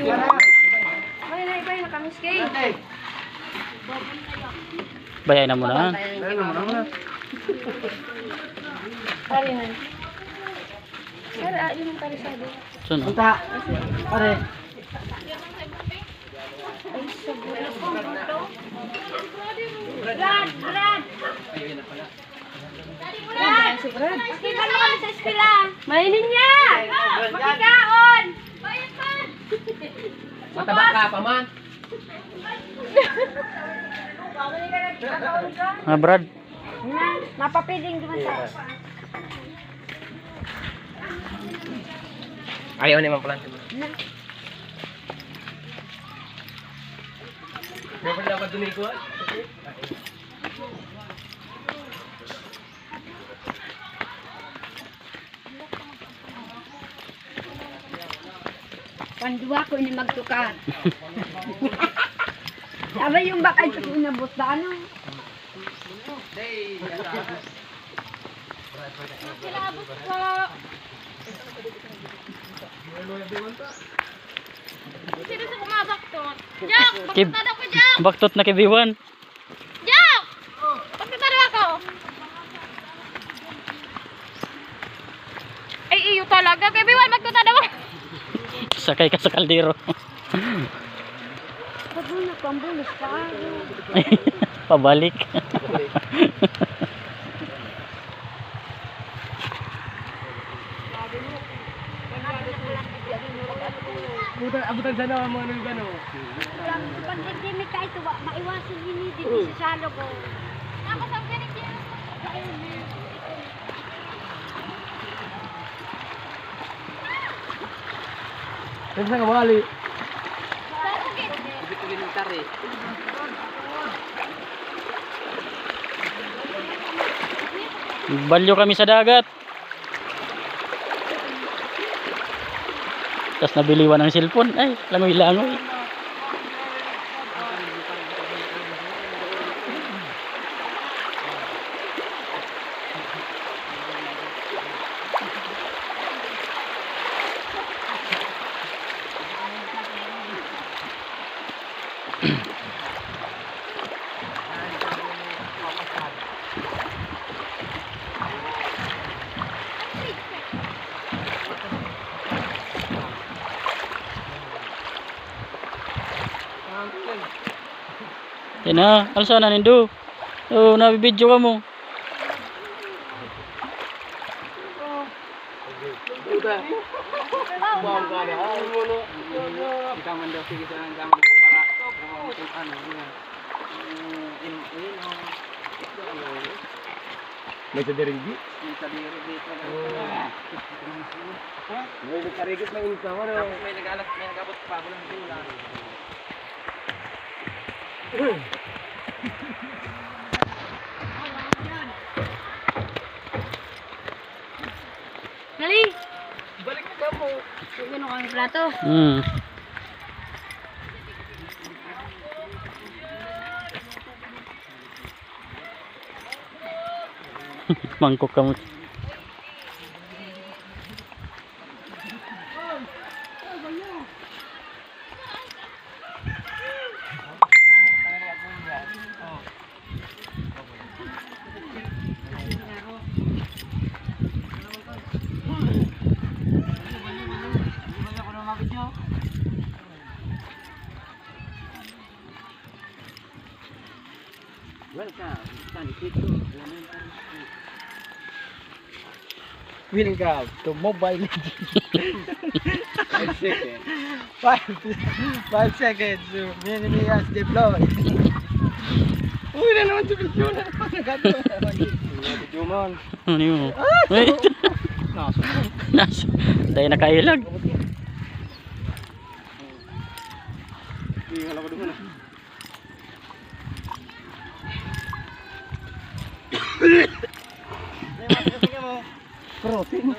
May nakamis kayo. Bayay na muna. Pare na. Sir, ayun ang karisado. Saan? Punta. Pare. Ay, siguro. Brad! Brad! Brad! Istipan mo kami sa eskwela. Mainin niya! Magkikaon! Bayan pa! Mataba ka pa man. Brad. Mapapiling naman sa... Ayaw naman pala. Dapat dapat dunig ko. Pandua ko ini magtukar. Sabi yung bakay sa inabot na ano. Kilabot ko. Sino sa kumabaktot? Jack! Baktot ako, Jack! Baktot na kay B1. Jack! Baktot na ako! Ay, iyo talaga. Kay Biwan, baktot na ako! Sakay ka sa kaldero. Pag mo napambulis pa. Pabalik. Abutan sana mo ano gano. Pag hindi ka ito, maiwasan yun dito sa salo ko. Ako sa pinigyan. Kasi nga wali. Balyo kami sa dagat. Tapos nabiliwan ng cellphone. Ay, langoy-langoy. Yan na, alsa na nindo. Oh, nabibidyo ka mo. May tadirigi? May tadirigi. May nagkarigit na insa mo. May nagabot pa ako ng dula. Dali! Balik na mo. Sige nung kami plato. Mangkok kamu. Willing ka to Mobile Legends. 5 seconds. 5 seconds. Enemy has deployed. Uy, na naman sa video na naman. Video man. Ano yun? Wait. Nasa. Dahil nakailag. Hindi nga lang ko doon. Protein.